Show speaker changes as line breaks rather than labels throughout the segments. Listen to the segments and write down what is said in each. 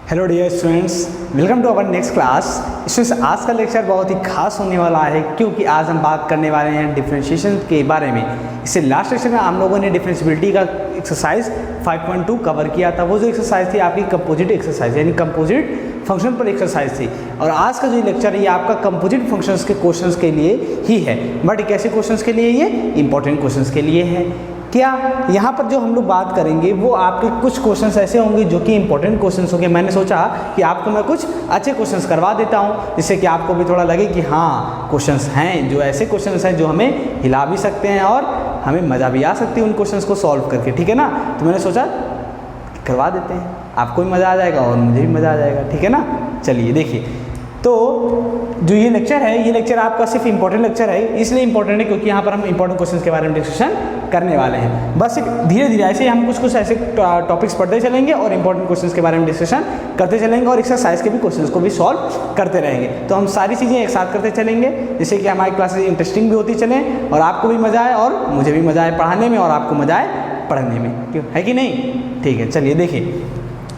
Hello dear students, welcome to our next class. Students, आज का lecture बहुत ही खास होने वाला है क्योंकि आज हम बात करने वाले हैं डिफरेंशिएशन के बारे में। इससे लास्ट लेक्चर में हम लोगों ने डिफरेंशिएबिलिटी का एक्सरसाइज 5.2 कवर किया था। वो जो एक्सरसाइज थी आपकी कंपोजिट एक्सरसाइज यानी कंपोजिट फंक्शन पर एक्सरसाइज थी। और आज का जो लेक्चर है ये आपका कंपोजिट फंक्शंस के क्वेश्चंस के लिए ही है। बट कैसे क्वेश्चंस के लिए? ये इंपॉर्टेंट क्वेश्चंस के लिए है। क्या यहाँ पर जो हम लोग बात करेंगे वो आपके कुछ क्वेश्चंस ऐसे होंगे जो कि इंपॉर्टेंट क्वेश्चंस होंगे। मैंने सोचा कि आपको मैं कुछ अच्छे क्वेश्चंस करवा देता हूँ जिससे कि आपको भी थोड़ा लगे कि हाँ क्वेश्चंस हैं, जो ऐसे क्वेश्चंस हैं जो हमें हिला भी सकते हैं और हमें मज़ा भी आ सकती है उन क्वेश्चंस को सॉल्व करके। ठीक है ना? तो मैंने सोचा करवा देते हैं, आपको भी मज़ा आ जाएगा और मुझे भी मज़ा आ जाएगा। ठीक है ना? चलिए देखिए, तो जो ये लेक्चर है ये लेक्चर आपका सिर्फ इंपॉर्टेंट लेक्चर है। इसलिए इंपॉर्टेंट है क्योंकि यहाँ पर हम इंपॉर्टेंट क्वेश्चंस के बारे में डिस्कशन करने वाले हैं। बस धीरे धीरे ऐसे हम कुछ ऐसे टॉपिक्स पढ़ते चलेंगे और इंपॉर्टेंट क्वेश्चंस के बारे में डिस्कशन करते चलेंगे और एक्सरसाइज के भी क्वेश्चंस को भी सॉल्व करते रहेंगे। तो हम सारी चीज़ें एक साथ करते चलेंगे जिससे कि हमारी क्लासेस इंटरेस्टिंग भी होती चलें और आपको भी मज़ा आए और मुझे भी मज़ा आए पढ़ाने में और आपको मज़ा आए पढ़ने में। क्यों, है कि नहीं? ठीक है, चलिए देखिए।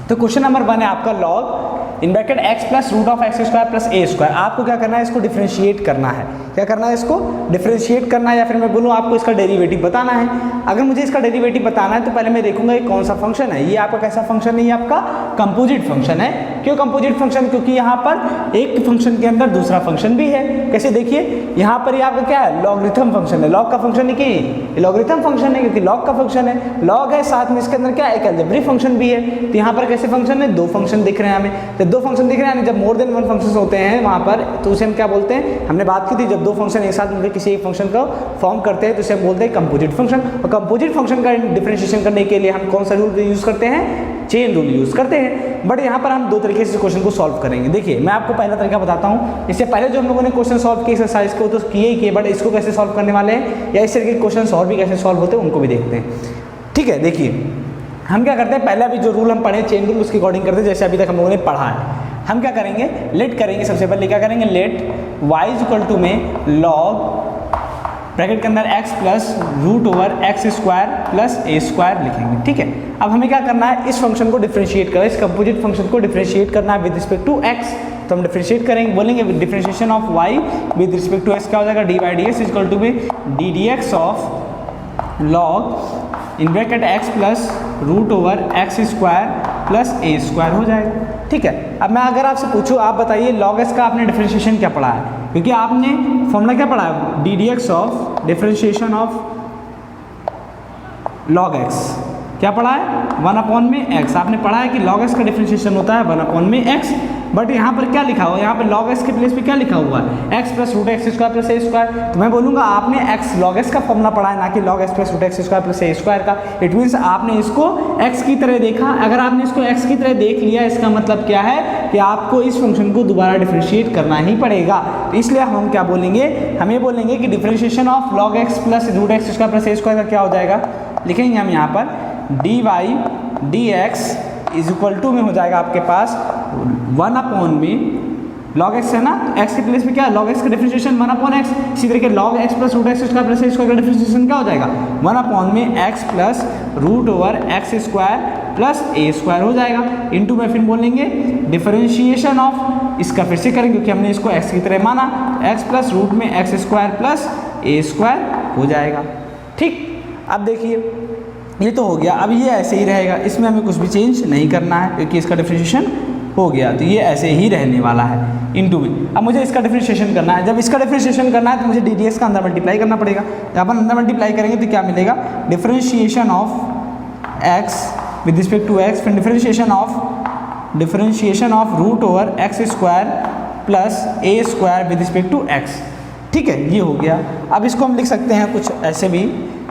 तो क्वेश्चन नंबर 1 है आपका log in bracket x plus root of x square plus a square. आपको क्या करना है? इसको डिफरेंशिएट करना है। क्या करना है? इसको डिफरेंशिएट करना है, या फिर मैं बोलूँ आपको इसका डेरिवेटिव बताना है। अगर मुझे इसका डेरिवेटिव बताना है तो पहले मैं देखूंगा ये कौन सा फंक्शन है। ये आपका कैसा फंक्शन है? ये आपका कंपोजिट फंक्शन है। क्यों कंपोजिट फंक्शन? क्योंकि यहाँ पर एक फंक्शन के अंदर दूसरा फंक्शन भी है। कैसे? देखिए यहाँ पर ये आपका क्या है? लॉगरिथम फंक्शन है। लॉग का फंक्शन है कि लॉगरिथम फंक्शन है क्योंकि लॉग का फंक्शन है, लॉग है, साथ में इसके अंदर क्या है? एक अलजेब्रिक फंक्शन भी है। तो यहाँ पर कैसे फंक्शन है? दो फंक्शन दिख रहे हैं हमें। तो दो फंक्शन दिख रहे हैं, जब मोर देन वन फंक्शंस होते हैं वहाँ पर तो उसे हम क्या बोलते हैं? हमने बात की थी जब दो फंक्शन एक साथ मिलकर किसी एक फंक्शन को फॉर्म करते हैं तो उसे हम बोलते हैं कंपोजिट फंक्शन। और कंपोजिट फंक्शन का डिफरेंशिएशन करने के लिए हम कौन सा रूल यूज करते हैं? चेन रूल यूज करते हैं। बट यहाँ पर हम दो तरीके से क्वेश्चन को सॉल्व करेंगे। देखिए मैं आपको पहला तरीका बताता हूँ। इससे पहले जो हम लोगों ने क्वेश्चन सॉल्व किए एक्सरसाइज को तो किए ही किए, बट इसको कैसे सॉल्व करने वाले हैं या इस तरीके के क्वेश्चन और भी कैसे सॉल्व होते हैं उनको भी देखते हैं। ठीक है, देखिए हम क्या करते हैं, पहले अभी जो रूल हम पढ़े चेन रूल उसके अकॉर्डिंग करते हैं जैसे अभी तक हम लोगों ने पढ़ा है। हम क्या करेंगे? लेट करेंगे। सबसे पहले क्या करेंगे? Let y is equal to में लॉग ब्रैकेट के अंदर x plus root over x square plus a square लिखेंगे। ठीक है, अब हमें क्या करना है? इस फंक्शन को डिफरेंशिएट करना है, इस कंपोजिट फंक्शन को डिफरेंशिएट करना है विद रिस्पेक्ट टू x। तो हम डिफरेंशिएट करेंगे, बोलेंगे differentiation of y with respect to x क्या हो जाएगा? D by d x is equal to में d d x of log in bracket x plus root over x square plus a square हो जाएगा। ठीक है, अब मैं अगर आपसे पूछूं, आप बताइए लॉग एक्स का आपने डिफरेंशिएशन क्या पढ़ा है? क्योंकि आपने फॉर्मूला क्या पढ़ा है? D d x of differentiation of log x क्या पढ़ा है? 1 में x। आपने पढ़ा है कि log x का डिफरेंशिएशन होता है 1 में x। बट यहाँ पर क्या लिखा हुआ है? यहाँ पर log x के प्लेस पे क्या लिखा हुआ है? x plus root x square plus a square. तो मैं बोलूँगा आपने x log x का फॉर्मूला पढ़ा है, ना कि log x plus root x square plus a square का। इट मीन्स आपने इसको x की तरह देखा। अगर आपने इसको x की तरह देख लिया इसका मतलब क्या है कि आपको इस फंक्शन को दोबारा डिफरेंशिएट करना ही पड़ेगा। तो इसलिए हम क्या बोलेंगे? हम ये बोलेंगे कि differentiation of log x plus root x square plus a square का क्या हो जाएगा? लिखेंगे हम यहाँ पर d y d x is equal to में हो जाएगा आपके पास 1 में log x है ना, x के प्लेस में क्या है? log x का डिफरेंशिएशन 1/x। इसी तरीके log x plus root x square plus a square का डिफरेंशिएशन क्या हो जाएगा? 1 में x plus root over x square plus a square हो जाएगा। इनटू में फिर बोलेंगे डिफरेंशिएशन ऑफ, इसका फिर से करेंगे क्योंकि हमने इसको x की तरह माना, x प्लस रूट में x square plus a square हो जाएगा। ठीक, अब देखिए ये तो हो गया। अब ये ऐसे ही रहेगा, इसमें हमें कुछ भी चेंज नहीं करना है क्योंकि इसका डिफरेंशिएशन हो गया, तो ये ऐसे ही रहने वाला है इनटू में। अब मुझे इसका डिफरेंशिएशन करना है। जब इसका डिफरेंशिएशन करना है तो मुझे डी डी एक्स का अंदर मल्टीप्लाई करना पड़ेगा। जब अपन अंदर मल्टीप्लाई करेंगे तो क्या मिलेगा? Differentiation of x with respect to x, फिर differentiation of root over x square plus a square with respect to x. ठीक है, ये हो गया। अब इसको हम लिख सकते हैं कुछ ऐसे भी,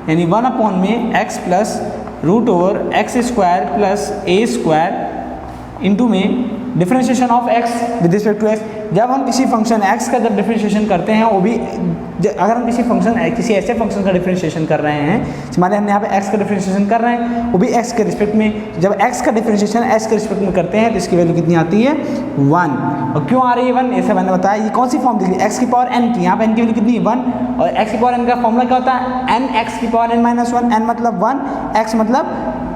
यानी 1 में x plus root over x square plus a square into में differentiation of x with respect to x। जब हम किसी फंक्शन x का जब डिफरेंशिएशन करते हैं, वो भी अगर हम किसी ऐसे फंक्शन का डिफरेंशिएशन कर रहे हैं, माने हम यहाँ पे x का डिफरेंशिएशन कर रहे हैं, वो भी x के रिस्पेक्ट में। जब x का डिफरेंशिएशन x के रिस्पेक्ट में करते हैं तो इसकी वैल्यू कितनी आती है? 1। और क्यों आ रही है 1? ऐसा मैंने बताया। ये कौन सी फॉर्म दिखी? x की पावर n की। यहाँ पे n की वैल्यू कितनी है? 1। और x की पावर n का फॉर्मूला क्या होता है? n x की पावर n -1। n मतलब 1, x मतलब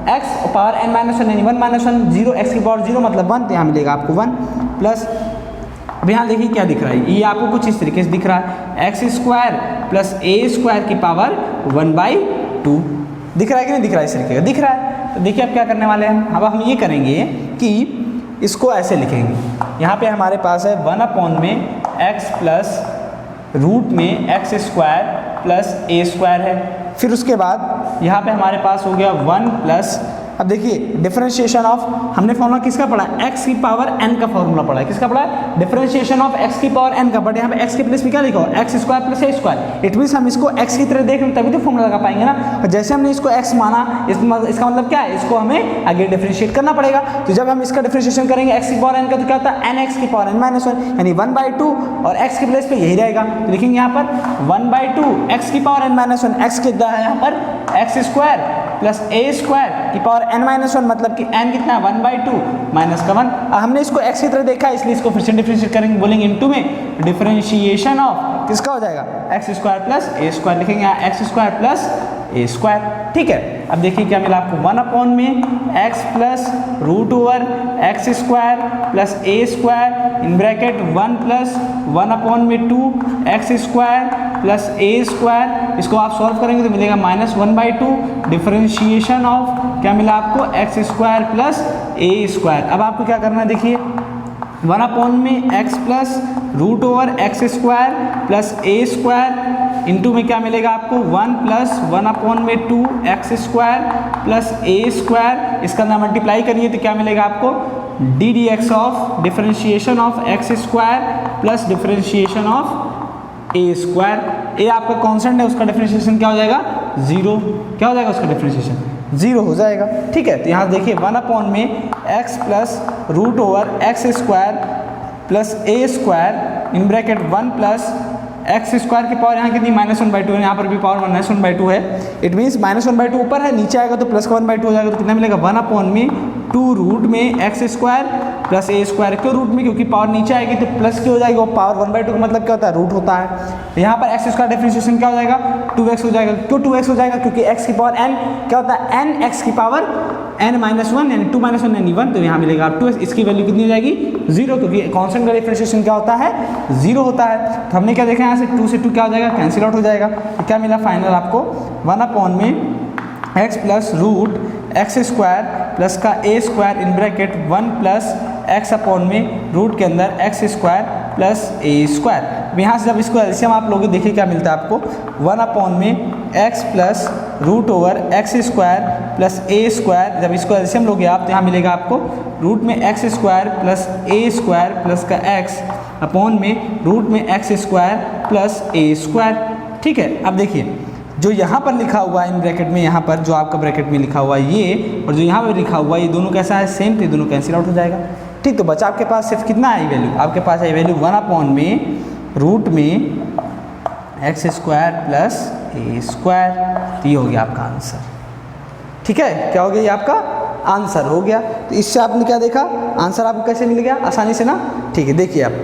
x power n minus one यानी 1 माइनस 1 0 एक्स की पावर 0 मतलब 1, तो यहाँ मिलेगा आपको 1 प्लस, अब यहाँ देखिए क्या दिख रहा है, ये आपको कुछ इस तरीके से दिख रहा है, x square plus a square की पावर 1/2 दिख रहा है कि नहीं दिख रहा है, इस तरीके का दिख रहा है। तो देखिए अब क्या करने वाले हैं, अब हम ये करेंगे कि इसको ऐसे लिखेंगे, यहाँ पे हमारे पास है 1 में एक्स प्लस रूट में x square plus a square है, फिर उसके बाद यहाँ पे हमारे पास हो गया 1 प्लस, अब देखिए डिफरेंशिएशन ऑफ, हमने फॉर्मूला किसका पढ़ा है, एक्स की पावर n का फॉर्मूला पढ़ा है, किसका पढ़ा है, डिफरेंशिएशन ऑफ एक्स की पावर n का, बट यहाँ पे एक्स के प्लेस में क्या लिखा हो, x square plus a square, it means हम इसको एक्स की तरह देख लें तभी तो फॉर्मूला लगा पाएंगे ना, और जैसे हमने इसको एक्स माना इसका मतलब क्या है, इसको हमें आगे डिफरेंशिएट करना पड़ेगा, तो जब हम इसका डिफरेंशिएशन करेंगे एक्स की पावर n का तो क्या होता है n x की पावर n माइनस 1 यानी 1/2 और x के प्लेस पे यही रहेगा, तो लिखेंगे यहाँ पर 1/2 x की पावर n माइनस 1, x कितना है यहाँ पर x square plus a square की पावर n माइनस 1 मतलब कि n कितना है 1/2 माइनस का 1, हमने इसको x की तरह देखा है इसलिए इसको फिर से डिफरेंशिएट करेंगे, बोलेंगे इनटू में डिफरेंशिएशन ऑफ किसका हो जाएगा x square plus a square, लिखेंगे यहाँ x square plus a square, ठीक है। अब देखिए क्या मिला आपको 1 में x plus root over x square plus a square in bracket 1 plus 1 में 2 x square plus a square, इसको आप सॉल्व करेंगे तो मिलेगा -1/2 डिफरेंशिएशन ऑफ क्या मिला आपको x square plus a square. अब आपको क्या करना है देखिए 1 में x plus root over x square plus a square into में क्या मिलेगा आपको 1 प्लस 1 में 2 x square plus a square, इसका ना मल्टीप्लाई करिए तो क्या मिलेगा आपको d d x of differentiation of x square plus differentiation of a square, a आपका कॉन्स्टेंट है उसका डिफरेंशिएशन क्या हो जाएगा 0, क्या हो जाएगा उसका डिफरेंशिएशन 0 हो जाएगा, ठीक है। तो यहाँ देखिए 1 में x plus root over x square plus a square in bracket 1 plus x square की पावर यहाँ कितनी -1/2 है, यहाँ पर भी पावर -1/2 है, इट मीन्स -1/2 ऊपर है, नीचे आएगा तो प्लस का 1/2 हो जाएगा, तो कितना मिलेगा 1 में 2 रूट में x square plus a square, क्यों रूट में, क्योंकि पावर नीचे आएगी तो प्लस की हो जाएगी, वो पावर 1/2 का मतलब क्या होता है रूट होता है। यहाँ पर एक्स स्क्वायर डिफरेंशिएशन क्या हो जाएगा 2x हो जाएगा, क्यों 2x हो जाएगा, क्योंकि x की पावर n क्या होता है n x की पावर n माइनस 1 यानी 2 माइनस 1 यानी 1, तो यहाँ मिलेगा 2x, इसकी वैल्यू कितनी हो जाएगी 0, क्योंकि कॉन्स्टेंट का डिफरेंशिएशन क्या होता है 0 होता है। तो हमने क्या देखा यहाँ से 2 से 2 क्या हो जाएगा कैंसिल आउट हो जाएगा, तो क्या मिला फाइनल आपको 1 में x plus root x square plus का a square in bracket 1 plus x upon में रूट के अंदर x square plus a square. यहाँ से जब इसको एलसीएम आप लोग देखिए क्या मिलता है आपको 1 में x plus root over x square plus a square, जब इसको एलसीएम लोगे आप तो यहाँ मिलेगा आपको रूट में x square plus a square plus का एक्स अपॉन में रूट में x square plus a square, ठीक है। अब देखिए जो यहाँ पर लिखा हुआ है इन ब्रैकेट में, यहाँ पर जो आपका ब्रैकेट में लिखा हुआ है ये और जो यहाँ पर लिखा हुआ है ये दोनों कैसा है सेम, तो ये दोनों कैंसिल आउट हो जाएगा, ठीक। तो बचा आपके पास सिर्फ कितना है वैल्यू, आपके पास है वैल्यू 1 में रूट में x square plus a square, तो ये हो गया आपका आंसर, ठीक है। क्या हो गया ये आपका आंसर हो गया। तो इससे आपने क्या देखा आंसर आपको कैसे मिल गया आसानी से ना, ठीक है। देखिए आप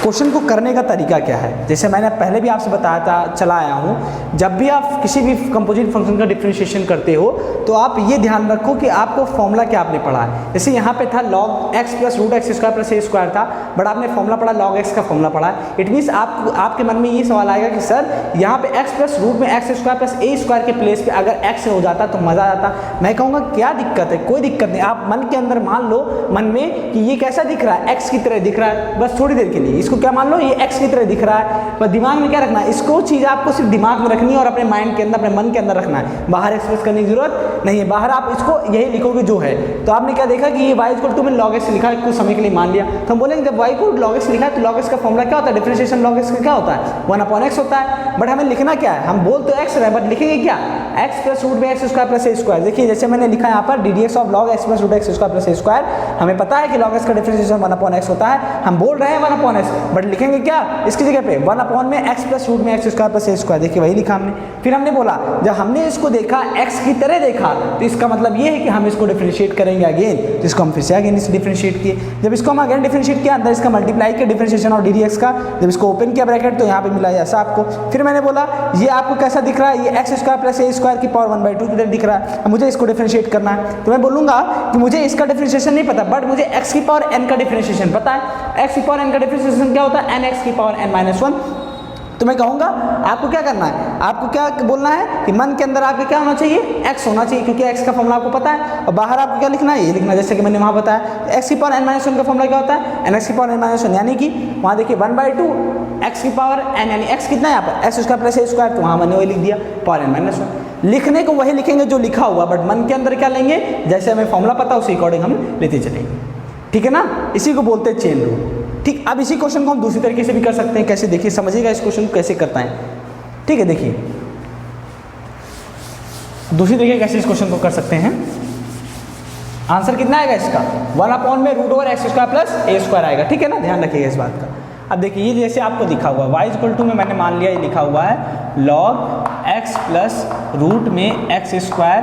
क्वेश्चन को करने का तरीका क्या है, जैसे मैंने पहले भी आपसे बताया था चला आया हूँ, जब भी आप किसी भी कंपोजिट फंक्शन का डिफरेंशिएशन करते हो तो आप ये ध्यान रखो कि आपको फॉर्मूला क्या आपने पढ़ा है। जैसे यहाँ पे था log x plus root x square plus a square था, बट आपने फॉर्मूला पढ़ा log x का फॉर्मूला पढ़ा है, इट मीन्स आपके मन में ये सवाल आएगा कि सर यहाँ पे x प्लस रूट में x square plus a square के प्लेस पे अगर x हो जाता तो मज़ा आ जाता। मैं कहूँगा क्या दिक्कत है, कोई दिक्कत नहीं, आप मन के अंदर मान लो मन में कि ये कैसा दिख रहा है x की तरह दिख रहा है, बस थोड़ी देर के लिए इसको क्या मान लो ये x की तरह दिख रहा है, बस दिमाग में क्या रखना है, इसको चीज़ आपको सिर्फ दिमाग में रखनी है और अपने माइंड के अंदर अपने मन के अंदर रखना है, बाहर एक्सप्रेस करने की जरूरत नहीं है, बाहर आप इसको यही लिखोगे जो है। तो आपने क्या देखा कि ये y इक्वल टू मैंने log x लिखा है कुछ समय के लिए मान लिया, तो हम बोलेंगे जब y को log x लिखा है तो log x का फॉर्मूला क्या होता है, डिफरेंशिएशन log x का क्या होता है 1/x होता है, बट हमें लिखना क्या है, हम बोल तो x रहे बट लिखेंगे क्या x प्लस रूट में x square plus a square. देखिए जैसे मैंने लिखा यहाँ पर d d x of log x plus root x square plus a square, हमें पता है कि log x का डिफरेंशिएशन 1/x होता है, हम बोल रहे हैं 1/x, बट लिखेंगे क्या इसकी जगह पे 1 अपॉन में x प्लस रूट में x square plus a square, देखिए वही लिखा हमने। फिर हमने बोला जब हमने इसको देखा x की तरह देखा तो इसका मतलब ये है कि हम इसको डिफरेंशिएट करेंगे अगेन, तो इसको हम फिर से अगेन इसे डिफरेंशिएट किए। जब इसको हम अगेन डिफरेंशिएट किया अंदर इसका मल्टीप्लाई किया डिफरेंशिएशन और डी डी एक्स का, जब इसको ओपन किया ब्रैकेट तो यहाँ पे मिला ऐसा आपको। फिर मैंने बोला ये आपको कैसा दिख रहा है, ये x square plus a square की पावर 1/2 की तरह दिख रहा है, अब मुझे इसको डिफरेंशिएट करना है। तो मैं बोलूँगा कि मुझे इसका डिफरेंशिएशन नहीं पता बट मुझे x की पावर n का डिफरेंशिएशन पता है। x की पावर n का डिफरेंशिएशन क्या होता है, nx की पावर n-1। तो मैं कहूँगा आपको क्या करना है, आपको क्या बोलना है कि मन के अंदर आपके क्या होना चाहिए, x होना चाहिए, क्योंकि x का फॉर्मूला आपको पता है। और बाहर आपको क्या लिखना है, ये लिखना है जैसे कि मैंने वहाँ बताया। x की पावर n-1 का फॉर्मूला क्या होता है, nx की पावर n-1, यानी कि वहाँ देखिए 1/2 x की पावर n, यानी x कितना है यहाँ पर x square plus a square, तो वहाँ मैंने वही लिख दिया पावर n-1। लिखने को वही लिखेंगे जो लिखा हुआ, बट मन के अंदर क्या लेंगे, जैसे हमें फॉर्मूला पता उसी अकॉर्डिंग हम लेते चलेंगे, ठीक है ना। इसी को बोलते हैं चेन रूल। ठीक, अब इसी क्वेश्चन को हम दूसरी तरीके से भी कर सकते हैं। कैसे, देखिए समझिएगा इस क्वेश्चन को कैसे करता है। ठीक है, देखिए दूसरी तरीके कैसे इस क्वेश्चन को कर सकते हैं। आंसर कितना आएगा इसका, 1 अपॉन में root over x square plus a square आएगा, ठीक है ना, ध्यान रखिएगा इस बात का। अब देखिए ये जैसे आपको दिखा हुआ है y इक्वल टू में मैंने मान लिया ये लिखा हुआ है log x प्लस रूट में x square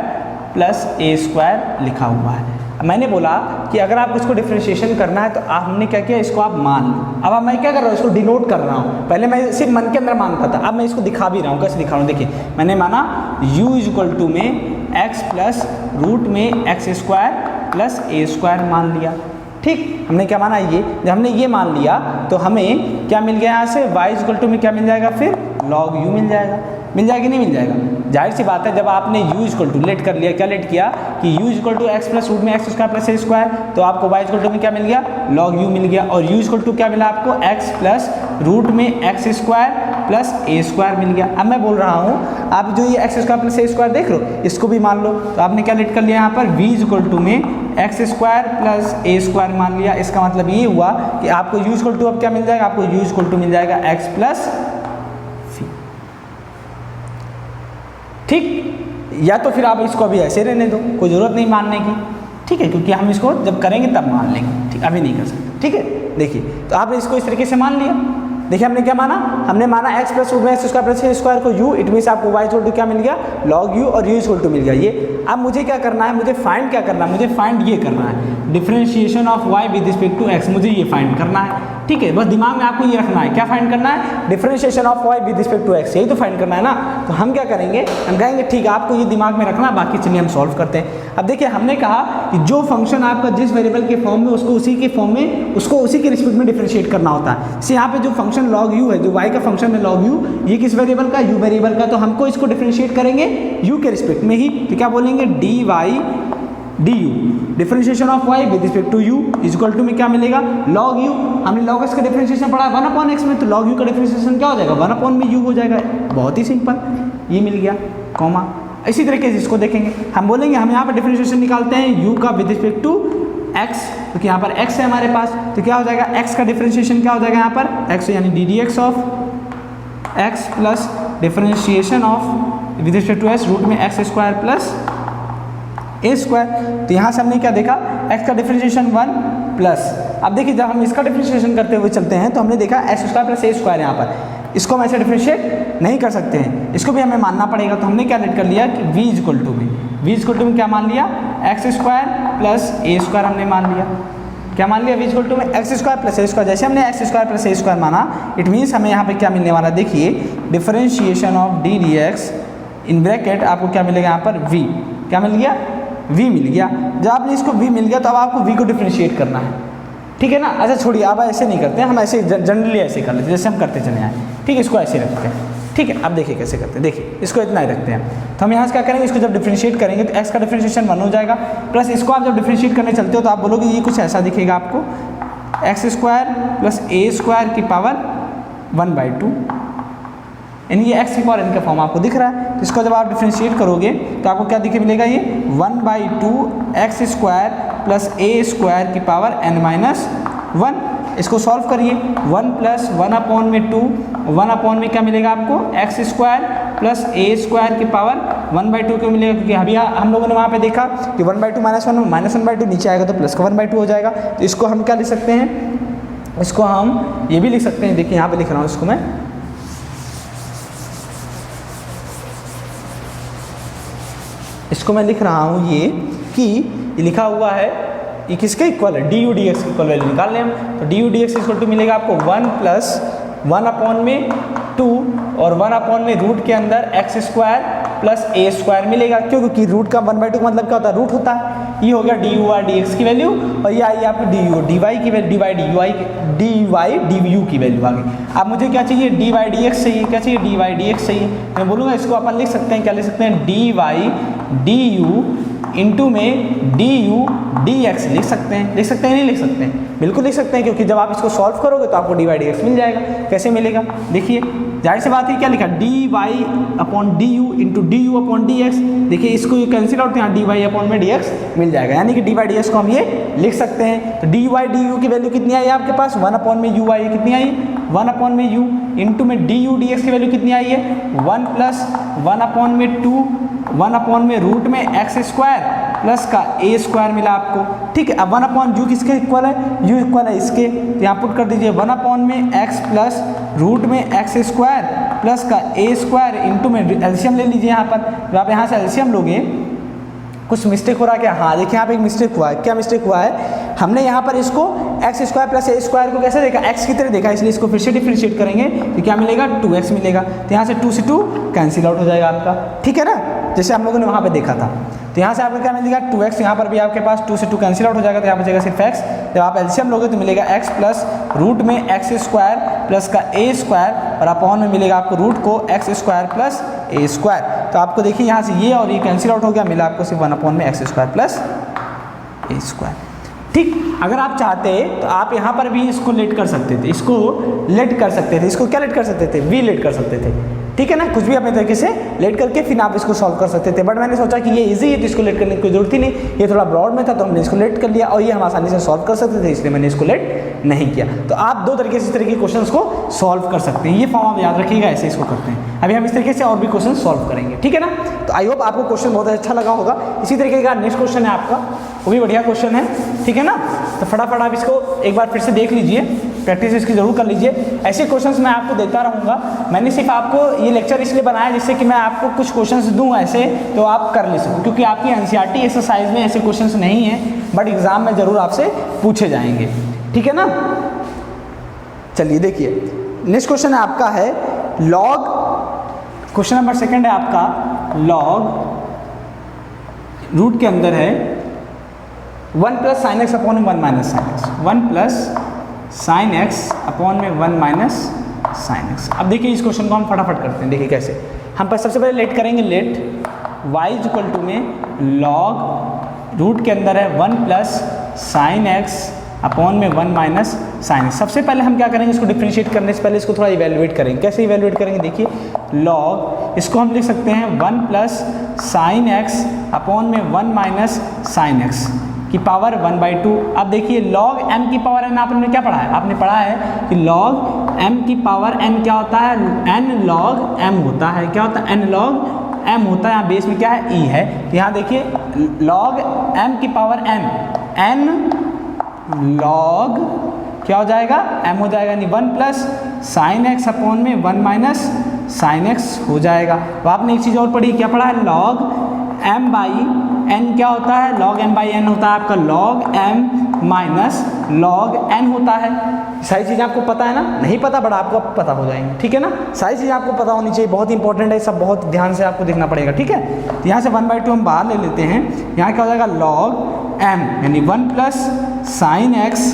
plus a square लिखा हुआ है। मैंने बोला कि अगर आपको इसको डिफरेंशिएशन करना है तो हमने क्या किया, इसको आप मान लो। अब मैं क्या कर रहा हूँ, इसको डिनोट कर रहा हूँ। पहले मैं सिर्फ मन के अंदर मानता था, अब मैं इसको दिखा भी रहा हूँ। कैसे दिखा रहा हूँ, देखिए मैंने माना u इक्वल टू में x प्लस रूट में x square plus a square मान लिया। ठीक, हमने क्या माना, ये जब हमने ये मान लिया तो हमें क्या मिल गया यहाँ से, y इक्वल टू में क्या मिल जाएगा, फिर log u मिल जाएगा। मिल जाएगा नहीं मिल जाएगा, जाहिर सी बात है। जब आपने u इक्वल टू लेट कर लिया, क्या लेट किया कि u equal to x plus root में x square plus a square, तो आपको y इक्वल टू में क्या मिल गया, log u मिल गया। और u इक्वल टू क्या मिला आपको, x प्लस रूट में x square plus a square मिल गया। अब मैं बोल रहा हूँ आप जो ये x square plus a square देख लो, इसको भी मान लो। तो आपने क्या लेट कर लिया यहाँ पर, v इक्वल टू में x square plus a square मान लिया। इसका मतलब ये हुआ कि आपको u इक्वल टू अब क्या मिल जाएगा, आपको u इक्वल टू मिल जाएगा x प्लस v। ठीक, या तो फिर आप इसको अभी ऐसे रहने दो, कोई ज़रूरत नहीं मानने की, ठीक है, क्योंकि हम इसको जब करेंगे तब मान लेंगे। ठीक, अभी नहीं कर सकते। ठीक है, देखिए तो आपने इसको इस तरीके से मान लिया। देखिए हमने क्या माना, हमने माना x प्लस रूट में x square plus a square को u, इट मीन्स आपको y इक्वल टू क्या मिल गया, log u, और u इक्वल टू मिल गया ये। अब मुझे क्या करना है, मुझे फाइंड क्या करना है, मुझे फाइंड ये करना है, differentiation of y with respect to x, मुझे ये फाइंड करना है। ठीक है, बस दिमाग में आपको ये रखना है, क्या फाइंड करना है, differentiation of y with respect to x, यही तो फाइंड करना है ना। तो हम क्या करेंगे, हम कहेंगे ठीक है आपको ये दिमाग में रखना, बाकी चलिए हम सॉल्व करते हैं। अब देखिए हमने कहा कि जो फंक्शन आपका जिस वेरिएबल के फॉर्म में, उसको उसी के फॉर्म में, उसको उसी के रिस्पेक्ट में डिफरेंशिएट करना होता है। जैसे यहाँ पे जो फंक्शन log u है, जो y का फंक्शन है log u, ये किस वेरिएबल का, u वेरिएबल का, तो हमको इसको डिफरेंशिएट करेंगे u के रिस्पेक्ट में ही। तो क्या बोलेंगे, dy du, differentiation of y with respect to u is equal to में क्या मिलेगा, log u। हमने log x का डिफरेंशिएशन पढ़ा 1 अपॉन x में, तो log u का डिफरेंशिएशन क्या हो जाएगा, 1 अपॉन में u हो जाएगा। बहुत ही सिंपल, ये मिल गया कॉमा। इसी तरीके से इसको देखेंगे, हम बोलेंगे हम यहाँ पर डिफरेंशिएशन निकालते हैं u का विद रिस्पेक्ट टू x, क्योंकि यहाँ पर x है हमारे पास, तो क्या हो जाएगा, x का डिफरेंशिएशन क्या हो जाएगा यहाँ पर, x यानी d d x of x plus differentiation of with respect to s root में x square plus a square. तो यहाँ से हमने क्या देखा, x का डिफरेंशिएशन 1 प्लस, अब देखिए जब हम इसका डिफरेंशिएशन करते हुए चलते हैं तो हमने देखा x square plus a square, यहाँ पर इसको हम ऐसे डिफरेंशिएट नहीं कर सकते हैं, इसको भी हमें मानना पड़ेगा। तो हमने क्या लेट कर लिया कि v इक्वल टू में क्या मान लिया, x square plus a square हमने मान लिया। क्या मान लिया, v इक्वल टू में x square plus a square. जैसे हमने x square plus a square माना, इट मीन्स हमें यहाँ पे क्या मिलने वाला, देखिए differentiation of D d x in bracket आपको क्या मिलेगा यहाँ पर, v, क्या मिल गया, v मिल गया। जब आपने इसको v मिल गया तो अब आपको v को डिफरेंशिएट करना है, ठीक है ना। अच्छा छोड़िए, अब ऐसे नहीं करते हैं, हम ऐसे जनरली ऐसे कर लेते हैं जैसे हम करते चले आए। ठीक है, इसको ऐसे रखते हैं। ठीक है, अब देखिए कैसे करते हैं, देखिए इसको इतना ही रखते हैं। तो हम यहाँ से क्या करेंगे, इसको जब डिफरेंशिएट करेंगे तो x का डिफरेंशिएशन 1 हो जाएगा, प्लस इसको आप जब डिफरेंशिएट करने चलते हो तो आप बोलोगे ये कुछ ऐसा दिखेगा आपको, x square plus a square की पावर 1/2, यानी ये x की पावर n का फॉर्म आपको दिख रहा है। तो इसको जब आप डिफरेंशिएट करोगे तो आपको क्या दिखे मिलेगा, ये 1/2 x square plus a square की पावर n-1। इसको सॉल्व करिए, 1 प्लस 1 अपॉन में 2, 1 अपॉन में क्या मिलेगा आपको, x square plus a square की पावर 1/2 क्यों मिलेगा, क्योंकि अभी हम लोगों ने वहाँ पे देखा कि 1/2 -1 -1/2 नीचे आएगा तो प्लस का 1/2 हो जाएगा। तो इसको हम क्या लिख सकते हैं, इसको हम ये भी लिख सकते हैं, देखिए यहाँ पे लिख रहा हूँ इसको मैं, इसको मैं लिख रहा हूँ ये कि ये लिखा हुआ है ये किसके इक्वल है, डी यू डी एक्स की इक्वल वैल्यू निकाल लें हम। तो d u d x equal to मिलेगा आपको 1 प्लस 1 अपॉन में 2 और 1 अपॉन में रूट के अंदर x square plus a square मिलेगा, क्यों, क्योंकि रूट का 1/2 का मतलब क्या होता है, रूट होता है। ये हो गया d u r d x की वैल्यू, और ये आई आपकी डी यू डी वाई की value, d y d u की वैल्यू आ गई। अब मुझे क्या चाहिए, डी वाई डी एक्स चाहिए, क्या चाहिए, डी वाई डी एक्स चाहिए। मैं बोलूँगा इसको अपन लिख सकते हैं, क्या लिख सकते हैं, d y d u into में डी यू डी एक्स लिख सकते हैं, लिख सकते हैं, नहीं लिख सकते हैं, बिल्कुल लिख सकते हैं, क्योंकि जब आप इसको सॉल्व करोगे तो आपको डी वाई डी एक्स मिल जाएगा। कैसे मिलेगा, देखिए जाहिर सी बात है, क्या लिखा, d y upon d u into d u upon d x. देखिए इसको ये कैंसिल आउट, यहाँ डी वाई अपॉन में डी एक्स मिल जाएगा, यानी कि डी वाई डी एक्स को हम ये लिख सकते हैं। तो डी वाई डी यू की वैल्यू कितनी आई आपके पास, 1 अपॉन में यू आई, कितनी आई, 1 अपॉन में यू इंटू में डी यू डी एक्स की वैल्यू कितनी आई है, 1 प्लस 1 अपॉन में 2, 1 अपॉन में रूट में एक्स स्क्वायर प्लस का ए स्क्वायर मिला आपको, ठीक है। अब 1 अपॉन यू किसके इक्वल है, यू इक्वल है इसके, तो यहाँ पुट कर दीजिए 1 अपॉन में एक्स प्लस रूट में एक्स स्क्वायर प्लस का ए स्क्वायर इंटू में एलसीएम ले लीजिए यहाँ पर। जब आप यहाँ से एलसीएम लोगे, कुछ मिस्टेक हो रहा है क्या, हाँ देखिए यहाँ पे एक मिस्टेक हुआ है। क्या मिस्टेक हुआ है, हमने यहाँ पर इसको x square plus a square को कैसे देखा, एक्स की तरह देखा, इसलिए इसको फिर से डिफरेंशिएट करेंगे तो क्या मिलेगा, 2x मिलेगा। तो यहाँ से 2 से 2 कैंसिल आउट हो जाएगा आपका, ठीक है ना, जैसे हम लोगों ने वहाँ पे देखा था। तो यहाँ से आपको क्या मिलेगा, 2x, यहाँ पर भी आपके पास 2 से 2 कैंसिल आउट हो जाएगा, तो यहाँ बचेगा सिर्फ x। जब आप एलसीएम लोगे तो मिलेगा x प्लस रूट में एक्स स्क्वायर प्लस का ए स्क्वायर और अपॉन में मिलेगा आपको रूट को x square plus a square. तो आपको देखिए यहाँ से ये और ये कैंसिल आउट हो गया, मिला आपको सिर्फ 1 अपॉन में x square plus a square, ठीक। अगर आप चाहते तो आप यहाँ पर भी इसको लेट कर सकते थे, इसको लेट कर सकते थे, इसको क्या लेट कर सकते थे, वी लेट कर सकते थे, ठीक है ना, कुछ भी अपने तरीके से लेट करके फिर आप इसको सॉल्व कर सकते थे। बट मैंने सोचा कि ये इजी है तो इसको लेट करने की कोई जरूरत ही नहीं, ये थोड़ा ब्रॉड में था तो हमने इसको लेट कर लिया और ये हम आसानी से सॉल्व कर सकते थे, इसलिए मैंने इसको लेट नहीं किया। तो आप दो तरीके से इस तरीके के क्वेश्चंस को सॉल्व कर सकते हैं, ये फॉर्म आप याद रखिएगा, ऐसे इसको करते हैं। अभी हम इस तरीके से और भी क्वेश्चन सॉल्व करेंगे, ठीक है ना। तो आई होप आपको क्वेश्चन बहुत अच्छा लगा होगा। इसी तरीके का नेक्स्ट क्वेश्चन है आपका, वो भी बढ़िया क्वेश्चन है, ठीक है ना। तो फटाफट आप इसको एक बार फिर से देख लीजिए, प्रैक्टिस इसकी जरूर कर लीजिए। ऐसे क्वेश्चंस मैं आपको देता रहूँगा। मैंने सिर्फ आपको ये लेक्चर इसलिए बनाया जिससे कि मैं आपको कुछ क्वेश्चंस दूँ ऐसे तो आप कर ले सको, क्योंकि आपकी एनसीईआरटी एक्सरसाइज में ऐसे क्वेश्चंस नहीं हैं, बट एग्जाम में ज़रूर आपसे पूछे जाएंगे, ठीक है ना। चलिए देखिए, नेक्स्ट क्वेश्चन है आपका है लॉग, क्वेश्चन नंबर 2 है आपका, लॉग रूट के अंदर है 1 प्लस साइन एक्स अपॉन में 1 minus sine x, 1 plus sine x upon में 1 माइनस साइन एक्स। अब देखिए इस क्वेश्चन को हम फटाफट करते हैं। देखिए कैसे, हम पर सबसे पहले लेट करेंगे, let y is equal to में लॉग रूट के अंदर है 1 प्लस साइन एक्स अपॉन में 1 माइनस साइन एक्स। सबसे पहले हम क्या करेंगे, इसको डिफरेंशिएट करने से पहले इसको थोड़ा इवेलुएट करेंगे। कैसे इवेलुएट करेंगे, देखिए लॉग, इसको हम लिख सकते हैं 1 प्लस साइन एक्स अपॉन में 1 माइनस साइन एक्स की पावर 1/2। अब देखिए लॉग m की पावर n आपने क्या पढ़ा है, आपने पढ़ा है कि लॉग m की पावर n क्या होता है, n log m होता है। क्या होता है, n log m होता है। यहाँ बेस में क्या है, e है। तो यहाँ देखिए log m की पावर n log क्या हो जाएगा, m हो जाएगा, यानी 1 प्लस साइन एक्स अपॉन में 1 माइनस साइन एक्स हो जाएगा। तो आपने एक चीज़ और पढ़ी, क्या पढ़ा है, log m बाई n क्या होता है, log m बाई n होता है आपका log m minus log n होता है। सारी चीज़ें आपको पता है ना, नहीं पता बड़ा आपको पता हो जाएंगे, ठीक है ना। सारी चीज़ें आपको पता होनी चाहिए, बहुत इंपॉर्टेंट है, सब बहुत ध्यान से आपको देखना पड़ेगा, ठीक है। तो यहाँ से 1/2 हम बाहर ले लेते हैं। यहाँ क्या हो जाएगा, log m यानी 1 plus sine x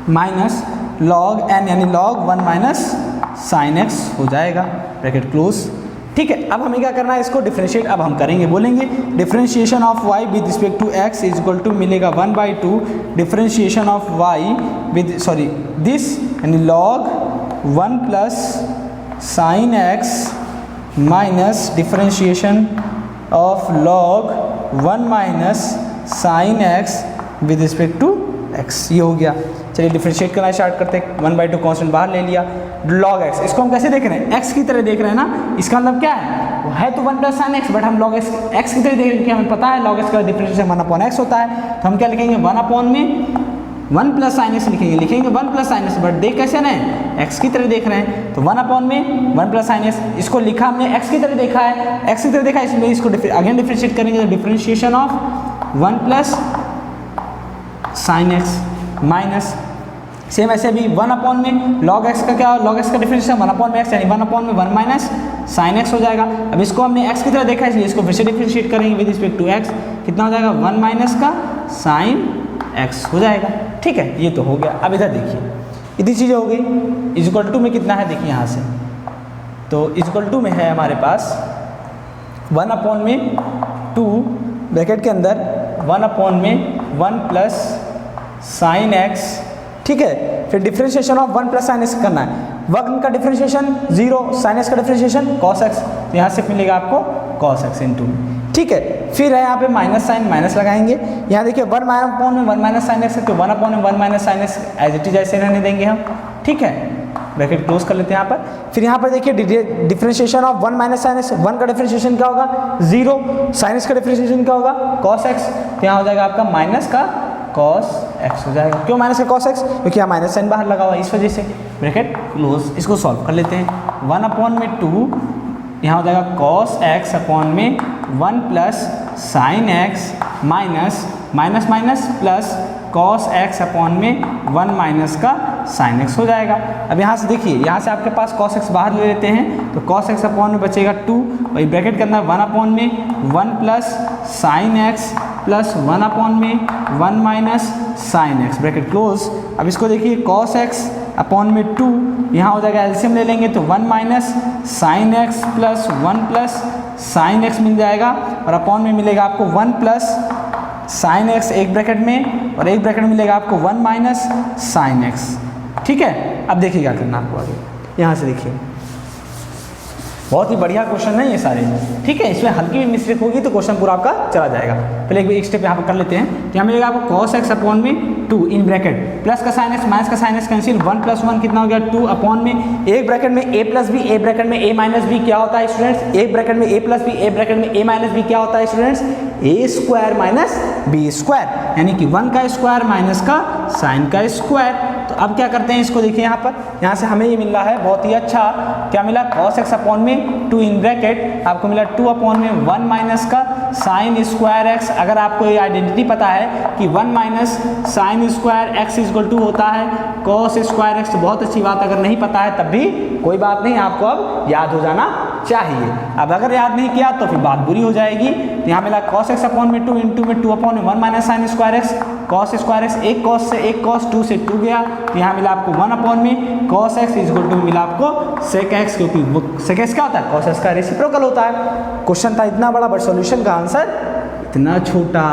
minus log n यानी log 1 माइनस साइन एक्स हो जाएगा, ब्रैकेट क्लोज, ठीक है। अब हमें क्या करना है, इसको डिफरेंशिएट अब हम करेंगे, बोलेंगे differentiation of y with respect to x is equal to मिलेगा 1/2 differentiation of y with this यानी log 1 plus sine x minus differentiation of log 1 minus sine x with respect to x। ये हो गया। चलिए डिफरेंशिएट करना start करते हैं। 1/2 constant बाहर ले लिया, log x, इसको हम कैसे देख रहे हैं, x की तरह देख रहे हैं ना। इसका मतलब क्या है तो 1 प्लस साइन एक्स, बट हम log x की तरह देख रहे हैं, हमें पता है log x का डिफरेंशिएशन 1/x होता है। तो हम क्या लिखेंगे, 1 अपॉन में 1 प्लस साइन एक्स लिखेंगे 1 प्लस साइन एक्स, बट देख कैसे रहे हैं, एक्स की तरह देख रहे हैं, तो 1 अपॉन में 1 प्लस साइन एक्स, इसको लिखा हमने एक्स की तरह देखा है, एक्स की तरह देखा है, इसमें इसको अगेन डिफरेंशिएट करेंगे, तो differentiation of 1 plus sine x minus same ऐसे भी 1 अपॉन में लॉग एक्स का क्या, लॉग एक्स का डिफरेंशिएशन 1 अपॉन में एक्स, यानी 1 अपॉन में 1 माइनस साइन एक्स हो जाएगा। अब इसको हमने एक्स की तरह देखा है, इसलिए इसको फिर से डिफरेंशिएट करेंगे विद रिस्पेक्ट टू एक्स, कितना हो जाएगा 1 माइनस का साइन एक्स हो जाएगा। ठीक है, ये तो हो गया। अब इधर देखिए इतनी चीज़ें हो गई, इक्वल टू में कितना है देखिए यहाँ से, तो इक्वल टू में है हमारे पास 1 अपॉन में 2 ब्रैकेट के अंदर 1 अपॉन में 1 प्लस साइन एक्स, ठीक है, फिर differentiation of 1 plus sine x करना है, वक्र का डिफरेंशिएशन 0, साइन एक्स का डिफरेंशिएशन कॉस एक्स, तो यहाँ से मिलेगा आपको कॉस एक्स इंटू, ठीक है, फिर है यहाँ पे माइनस साइन, माइनस लगाएंगे, यहाँ देखिए 1 अपॉन में 1 माइनस साइन एक्स, तो 1 अपॉन में 1 minus sine x as it is ऐसे रहने देंगे हम, ठीक है, ब्रैकेट क्लोज कर लेते हैं यहाँ पर। फिर यहाँ पर देखिए differentiation of 1 minus sine x, 1 का डिफरेंशिएशन क्या होगा 0, साइन एक्स का डिफरेंशिएशन क्या होगा कॉस एक्स, तो यहाँ हो जाएगा आपका माइनस का कॉस एक्स हो जाएगा। क्यों माइनस का कॉस एक्स, क्योंकि यहाँ माइनस साइन बाहर लगा हुआ है, इस वजह से, ब्रैकेट क्लोज। इसको सॉल्व कर लेते हैं, 1 अपॉन में 2, यहाँ हो जाएगा कॉस एक्स अपॉन में 1 plus sine x minus minus minus plus cos x upon में 1 माइनस का साइन एक्स हो जाएगा। अब यहाँ से देखिए, यहाँ से आपके पास कॉस एक्स बाहर ले लेते हैं, तो कॉस एक्स अपॉन में बचेगा 2, वही ब्रैकेट के अंदर 1 अपॉन में 1 plus sine x plus 1 upon में 1 minus sine x, bracket close. अब इसको देखिए कॉस एक्स अपॉन में 2, यहाँ हो जाएगा एलसीएम ले लेंगे तो 1 minus sine x plus 1 plus sine x मिल जाएगा, और अपॉन में मिलेगा आपको 1 प्लस साइन एक्स एक ब्रैकेट में, और एक ब्रैकेट में मिलेगा आपको 1 माइनस साइन एक्स। ठीक है, अब देखिए क्या करना आपको आगे, यहाँ से देखिए बहुत ही बढ़िया क्वेश्चन है ये सारे, ठीक है, इसमें हल्की भी मिस्टेक होगी तो क्वेश्चन पूरा आपका चला जाएगा। पहले एक स्टेप यहाँ पर कर लेते हैं, तो यहाँ मिलेगा आपको कॉस एक्स अपॉन में 2 इन ब्रैकेट प्लस का साइन एक्स माइनस का साइन एक्स कैंसिल, 1 प्लस 1 कितना हो गया 2 अपॉन में एक ब्रैकेट में a प्लस बी, ए ब्रैकेट में a माइनस बी क्या होता है स्टूडेंट्स, एक ब्रैकेट में a प्लस बी, ए ब्रैकेट में a माइनस बी क्या होता है students, a square minus b square, यानी कि 1 का स्क्वायर माइनस का साइन का स्क्वायर। तो अब क्या करते हैं इसको देखिए यहाँ पर, यहाँ से हमें ये मिल रहा है बहुत ही अच्छा, क्या मिला कॉस एक्स अपॉन में 2 इन ब्रैकेट, आपको मिला 2 अपॉन में 1 माइनस का साइन स्क्वायर एक्स। अगर आपको ये आइडेंटिटी पता है कि 1 minus sine square x equal to होता है कॉस स्क्वायर एक्स, तो बहुत अच्छी बात, अगर नहीं पता है तब भी कोई बात नहीं, आपको अब याद हो जाना चाहिए। अब अगर याद नहीं किया तो फिर बात बुरी हो जाएगी। तो यहाँ मिला कॉस एक्स अपॉन में 2 इंटू में 2 अपॉन में 1 minus sine square x, cos square x, एक कॉस से एक कॉस, 2 से 2 गया, तो यहाँ मिला आपको 1 अपॉन में कॉस एक्स इक्वल टू मिला आपको सेक एक्स, क्योंकि वो सेक एक्स क्या होता है कॉस एक्स का रेसिप्रोकल होता है। क्वेश्चन था इतना बड़ा बट सॉल्यूशन का आंसर इतना छोटा,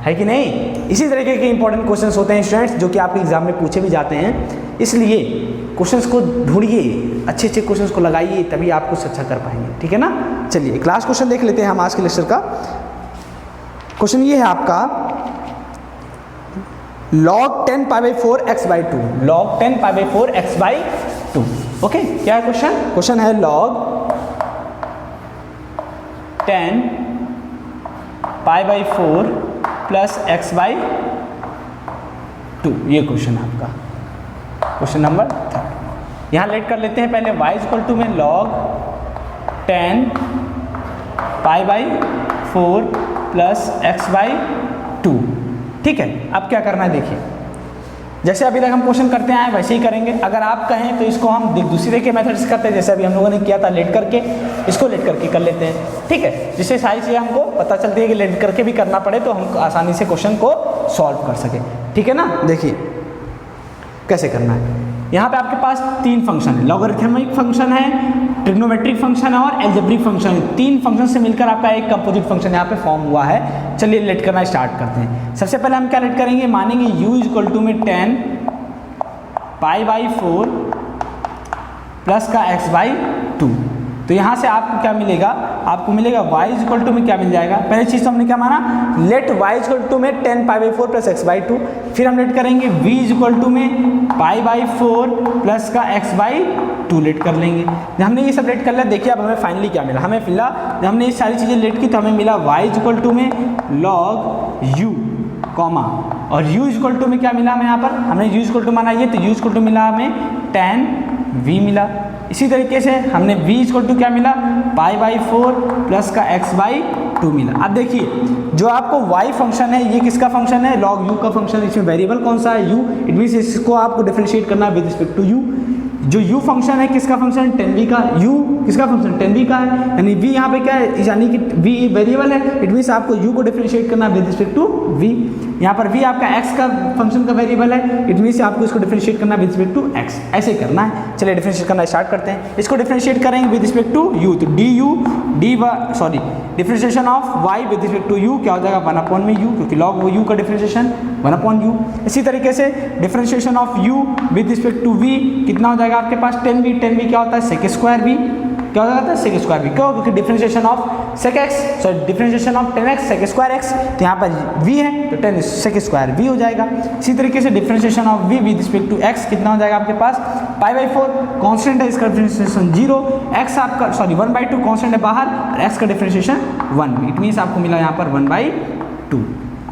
है कि नहीं। इसी तरीके के इंपॉर्टेंट क्वेश्चंस होते हैं स्टूडेंट्स जो कि आपके एग्जाम में पूछे भी जाते हैं, इसलिए क्वेश्चंस को ढूंढिए, अच्छे अच्छे क्वेश्चंस को लगाइए, तभी आप कुछ अच्छा कर पाएंगे, ठीक है ना। चलिए क्लास क्वेश्चन देख लेते हैं हम आज के लेक्चर का। क्वेश्चन ये है आपका, log 10 pi by 4 x by 2, log 10 pi by 4 x by 2, okay. क्या है क्वेश्चन, क्वेश्चन है log 10 pi by 4 plus x by 2, ये क्वेश्चन है आपका, क्वेश्चन नंबर 3। यहाँ लेट कर लेते हैं पहले, y इक्वल टू में log 10 pi by 4 plus x by 2, ठीक है। अब क्या करना है देखिए, जैसे अभी तक हम क्वेश्चन करते आए वैसे ही करेंगे। अगर आप कहें तो इसको हम दूसरे के मेथड से करते हैं, जैसे अभी हम लोगों ने किया था लेट करके, इसको लेट करके कर लेते हैं, ठीक है, जिससे सारी चीज़ें हमको पता चलती है कि लेट करके भी करना पड़े तो हम आसानी से क्वेश्चन को सॉल्व कर सकें, ठीक है ना। देखिए कैसे करना है, यहाँ पे आपके पास 3 फंक्शन है, लॉगरिथमिक फंक्शन है, ट्रिग्नोमेट्रिक फंक्शन है और एल्जेब्रिक फंक्शन है। 3 फंक्शन से मिलकर आपका एक कंपोजिट फंक्शन यहाँ पे फॉर्म हुआ है। चलिए लेट करना स्टार्ट करते हैं। सबसे पहले हम क्या लेट करेंगे, मानेंगे u इक्वल टू में 10 पाई बाई 4 प्लस का x बाई 2, तो यहाँ से आपको क्या मिलेगा, आपको मिलेगा y इक्वल टू में क्या मिल जाएगा, पहली चीज़ तो हमने क्या माना, लेट y इक्वल टू में 10 pi by 4 plus x by 2, फिर हम लेट करेंगे v इक्वल टू में पाई बाई 4 प्लस का x बाई 2 लेट कर लेंगे। जब हमने ये सब लेट कर लिया, देखिए अब हमें फाइनली क्या मिला, हमें फिलहाल जब हमने ये सारी चीज़ें लेट की तो हमें मिला y इक्वल टू में log u कॉमा और u इक्वल टू में क्या मिला हमें यहाँ पर, हमने u इक्वल टू माना ये, तो u इक्वल टू मिला हमें tan v मिला। इसी तरीके से हमने v इक्वल टू क्या मिला, π/4 प्लस का x/2 मिला। अब देखिए जो आपको y फंक्शन है ये किसका फंक्शन है, log u का फंक्शन। इसमें वेरिएबल कौन सा है, u। इट मीन्स इसको आपको डिफरेंशिएट करना है विद रिस्पेक्ट टू u। जो u फंक्शन है किसका फंक्शन है, tan v का। u किसका फंक्शन, tan v का है, यानी v यहाँ पे क्या है, यानी कि v वेरिएबल है। इट मीन्स आपको u को डिफरेंशिएट करना है विद रिस्पेक्ट टू v। यहाँ पर v आपका x का फंक्शन का वेरिएबल है। इट मीन्स आपको इसको डिफरेंशिएट करना है विद रिस्पेक्ट टू x, ऐसे करना है। चलिए डिफरेंशिएट करना स्टार्ट करते हैं। इसको डिफरेंशिएट करेंगे विद रिस्पेक्ट टू u, तो differentiation of y with respect to u क्या हो जाएगा, 1/u, क्योंकि log u का डिफरेंशिएशन 1/u। इसी तरीके से differentiation of u with respect to v कितना हो जाएगा आपके पास, tan v। tan v क्या होता है, sec स्क्वायर v, क्या हो जाता है, sec स्क्वायर v। क्यों, क्योंकि differentiation of sec x, sorry differentiation of tan x sec square x, तो यहाँ पर v है तो tan sec स्क्वायर v हो जाएगा। इसी तरीके से differentiation of v with respect to x कितना हो जाएगा आपके पास, π/4 कांस्टेंट है, इसका डिफरेंशिएशन 0, x आपका सॉरी 1/2 कांस्टेंट है बाहर, और x का डिफरेंशिएशन 1। इट मीन्स आपको मिला यहाँ पर 1/2।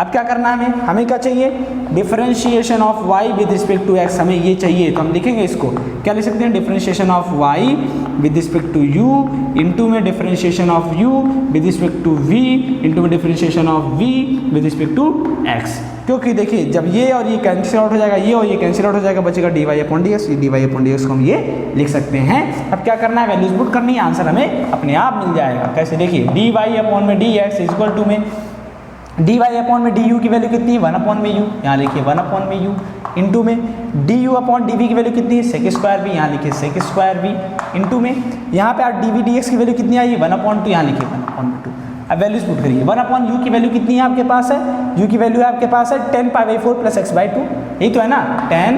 अब क्या करना है हमें क्या चाहिए, differentiation of y with respect to x, हमें ये चाहिए। तो हम लिखेंगे इसको, क्या लिख सकते हैं, differentiation of y with respect to u into में differentiation of u with respect to v into में differentiation of v with respect to x। क्योंकि देखिए जब ये और ये कैंसिल आउट हो जाएगा, ये और ये कैंसिल आउट हो जाएगा, बचेगा dy/dx। ये dy/dx को हम ये लिख सकते हैं। अब क्या करना है, वैल्यूज पुट करनी है, आंसर हमें अपने आप मिल जाएगा। कैसे, देखिए dy/dx इक्वल टू में dy/du की वैल्यू कितनी है, 1/u, यहाँ लिखिए 1/u, इंटू में du/dv की वैल्यू कितनी है, sec स्क्वायर v, यहाँ लिखिए sec स्क्वायर v, इंटू में यहाँ पे आप dv/dx की वैल्यू कितनी आई, 1/2, यहाँ लिखिए 1/2। अब वैल्यूज पुट करिए, 1/u की वैल्यू कितनी है आपके पास है, u की वैल्यू है आपके पास है tan π/4 प्लस x/2, यही तो है ना, tan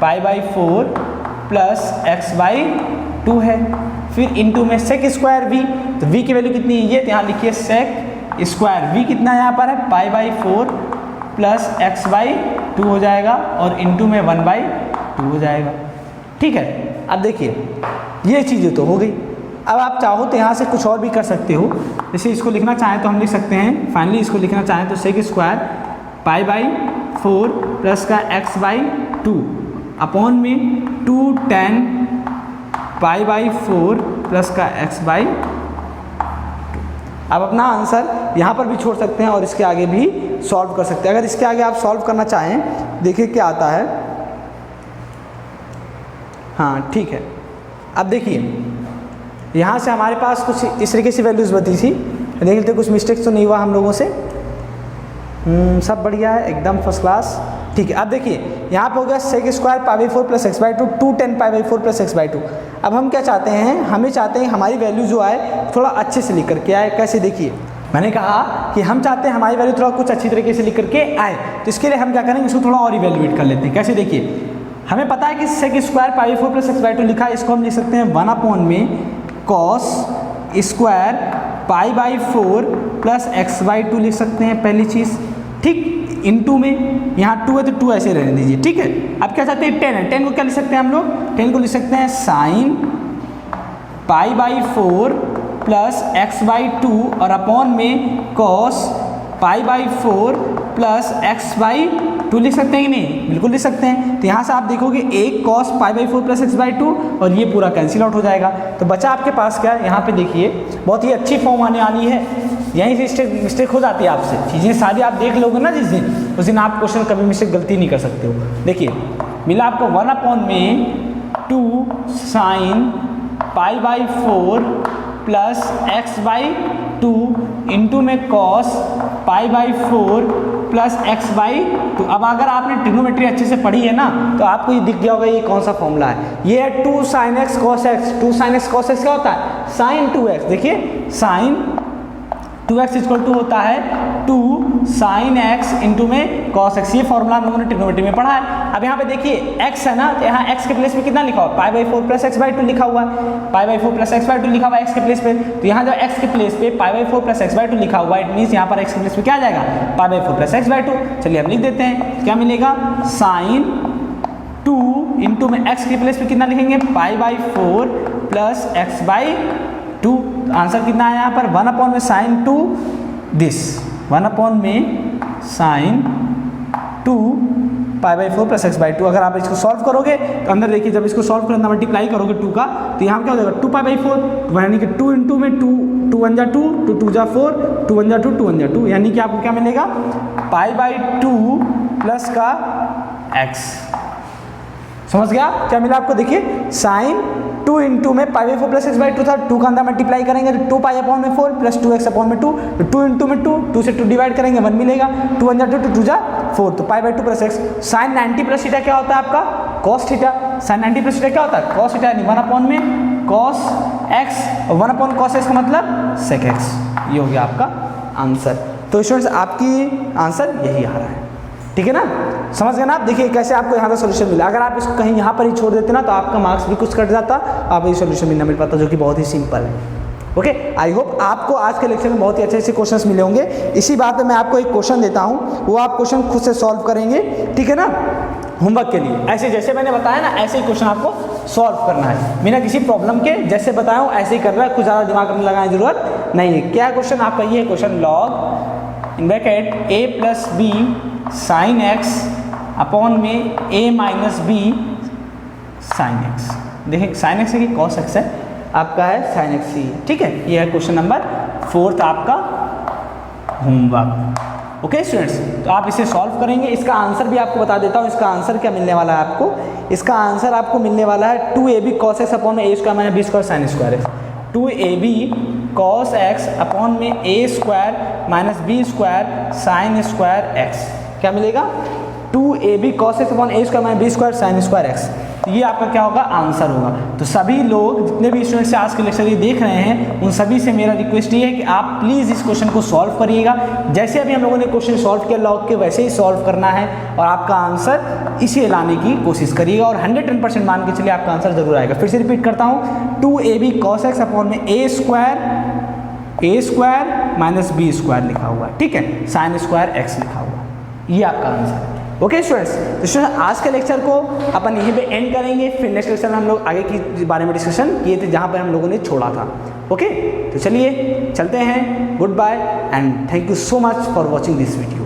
π/4 प्लस x/2 है। फिर इंटू में sec स्क्वायर v, तो v की वैल्यू कितनी है, ये यहाँ लिखिए sec स्क्वायर v कितना यहाँ पर है, π/4 प्लस x/2 हो जाएगा, और इंटू में 1/2 हो जाएगा। ठीक है, अब देखिए ये चीज़ें तो हो गई। अब आप चाहो तो यहाँ से कुछ और भी कर सकते हो, जैसे इसको लिखना चाहें तो हम लिख सकते हैं, फाइनली इसको लिखना चाहें तो sec स्क्वायर π/4 प्लस का x/2 अपॉन में 2 tan π/4 प्लस का x/2। अब अपना आंसर यहाँ पर भी छोड़ सकते हैं और इसके आगे भी सॉल्व कर सकते हैं। अगर इसके आगे आप सॉल्व करना चाहें, देखिए क्या आता है। हाँ ठीक है, अब देखिए यहाँ से हमारे पास कुछ इस तरीके से वैल्यूज़ बची थी, देख लेते कुछ मिस्टेक्स तो नहीं हुआ हम लोगों से। सब बढ़िया है, एकदम फर्स्ट क्लास। ठीक है, अब देखिए यहाँ पे हो गया sec square π/4 plus x/2, 2 tan π/4 plus x/2। अब हम क्या चाहते हैं, हमें चाहते हैं हमारी वैल्यू जो आए थोड़ा अच्छे से लिख करके आए। कैसे, देखिए मैंने कहा कि हम चाहते हैं हमारी वैल्यू थोड़ा कुछ अच्छी तरीके से लिख करके आए, तो इसके लिए हम क्या करेंगे, इसको थोड़ा और इवेल्युएट कर लेते हैं। कैसे, देखिए हमें पता है कि sec स्क्वायर π/4 प्लस x/2 लिखा है, इसको हम लिख सकते हैं 1/में cos स्क्वायर π/4 प्लस x/2 लिख सकते हैं, पहली चीज़। ठीक, इनटू में यहाँ 2 है तो 2 ऐसे रहने दीजिए। ठीक है, अब क्या चाहते हैं, 10 है, 10 को क्या लिख सकते हैं हम लोग, 10 को लिख सकते हैं sin π/4 प्लस x/2 और अपॉन में cos π/4 प्लस x/2 लिख सकते हैं कि नहीं, बिल्कुल लिख सकते हैं। तो यहाँ से आप देखोगे एक cos π/4 प्लस x/2 और ये पूरा कैंसिल आउट हो जाएगा। तो बचा आपके पास क्या, यहाँ पे देखिए बहुत ही अच्छी फॉर्म आने वाली है। यहीं से मिस्टेक हो जाती है आपसे, चीज़ें सारी आप देख लोगे ना जिस दिन, उस दिन आप क्वेश्चन कभी मिस्टेक गलती नहीं कर सकते हो। देखिए मिला आपको 1/2 sin π/4 प्लस x/2 इंटू में cos π/4 प्लस x/2। अब अगर आपने ट्रिग्नोमेट्री अच्छे से पढ़ी है ना, तो आपको ये दिख गया होगा ये कौन सा फॉर्मूला है। ये है 2 sin x cos x। 2 sin x cos x क्या होता है, sin 2x। देखिए sin 2x इक्वल टू होता है 2 sin x इंटू में cos x। ये फॉर्मूला हम लोगों ने ट्रिग्नोमेट्री में पढ़ा है। अब यहाँ पे देखिए x है ना, तो यहाँ x के प्लेस पे कितना लिखा हुआ, π/4 प्लस x/2 लिखा हुआ है, π/4 प्लस x/2 लिखा हुआ है x के प्लेस पे। तो यहाँ जब x के प्लेस पे π/4 प्लस x/2 लिखा हुआ है, इट मीन्स यहाँ पर x के प्लेस पे क्या आ जाएगा, π/4 प्लस x/2। चलिए हम लिख देते हैं, क्या मिलेगा, sin 2 इंटू में x के प्लेस पे कितना लिखेंगे, π/4 प्लस x/2। आंसर कितना है यहाँ पर, 1/में sin 2 दिस, 1/में sin 2 π/4 प्लस x/2। अगर आप इसको सॉल्व करोगे तो अंदर देखिए, जब इसको सॉल्व करना मल्टीप्लाई करोगे 2 का, तो यहाँ क्या हो जाएगा 2 π/4, यानी कि 2 इंटू में 2 1 जा 2, 2 जा 4, 2 1 जा 2, 2 1 जा 2, यानी कि आपको क्या मिलेगा π/2 प्लस का x। समझ गया क्या मिला आपको? देखिए साइन 2 इंटू में π/4 प्लस x/2 था, 2 का अंदर मल्टीप्लाई करेंगे तो 2π/4 प्लस 2x/2, तो 2 इंटू में 2 से 2 डिवाइड करेंगे 1 मिलेगा, 2 1 जा 2, 2 जा 4, तो π/2 प्लस x। साइन 90 प्लस थीटा क्या होता है आपका? Cos theta. साइन 90 प्लस थीटा क्या होता है? कॉस थीटा, यानी 1 में कॉस x, 1 कॉस x का मतलब सेक x। ये हो गया आपका आंसर। तो स्टूडेंट्स आपकी आंसर यही आ रहा है, ठीक है ना? समझ गए ना आप? देखिए कैसे आपको यहाँ का सोल्यूशन मिला। अगर आप इसको कहीं यहाँ पर ही छोड़ देते ना तो आपका मार्क्स भी कुछ कट जाता, आप ये सोल्यूशन भी ना मिल पाता, जो कि बहुत ही सिंपल है। ओके, आई होप आपको आज के लेक्चर में बहुत ही अच्छे अच्छे क्वेश्चंस मिले होंगे। इसी बात पे मैं आपको एक क्वेश्चन देता हूँ, वो आप क्वेश्चन खुद से सॉल्व करेंगे, ठीक है ना, होमवर्क के लिए। ऐसे जैसे मैंने बताया ना, ऐसे ही क्वेश्चन आपको सॉल्व करना है, बिना किसी प्रॉब्लम के। जैसे बताया हूँ ऐसे ही करना है, कुछ ज़्यादा दिमाग में लगाने की जरूरत नहीं है। क्या क्वेश्चन आपका? ये है question, log in bracket a plus b sine x upon में a minus b sine x. देखिए साइन एक्स है कि कॉस एक्स है, आपका है साइन एक्स ही, ठीक है। ये है क्वेश्चन नंबर 4 आपका होमवर्क। ओके स्टूडेंट्स, तो आप इसे सॉल्व करेंगे। इसका आंसर भी आपको बता देता हूँ, इसका आंसर क्या मिलने वाला है आपको? इसका आंसर आपको मिलने वाला है 2ab cos x अपॉन में a square minus b square sine square x. 2ab cos x upon में a square minus b square sine square x. क्या मिलेगा? 2ab cos x upon a square minus b square sine square x. ये आपका क्या होगा? Answer होगा। तो सभी लोग, जितने भी स्टूडेंट्स आज के लेक्चर ये देख रहे हैं, उन सभी से मेरा रिक्वेस्ट ये है कि आप प्लीज़ इस क्वेश्चन को सॉल्व करिएगा। जैसे अभी हम लोगों ने क्वेश्चन सॉल्व किया लॉग के, वैसे ही सॉल्व करना है और आपका आंसर इसे लाने की कोशिश करिएगा और 110% मान के चलिए आपका आंसर जरूर आएगा। फिर से रिपीट करता हूँ, 2ab cos x अपॉन में a square minus b square लिखा हुआ है, ठीक है, साइन स्क्वायर x लिखा हुआ है, ये आपका आंसर है। ओके स्टूडेंट्स, तो स्टूडेंट्स आज के लेक्चर को अपन यहीं पे एंड करेंगे। फिर नेक्स्ट लेक्चर में हम लोग आगे की बारे में डिस्कशन किए थे, जहाँ पर हम लोगों ने छोड़ा था। ओके, तो चलिए चलते हैं। Good bye and thank you so much for watching this video.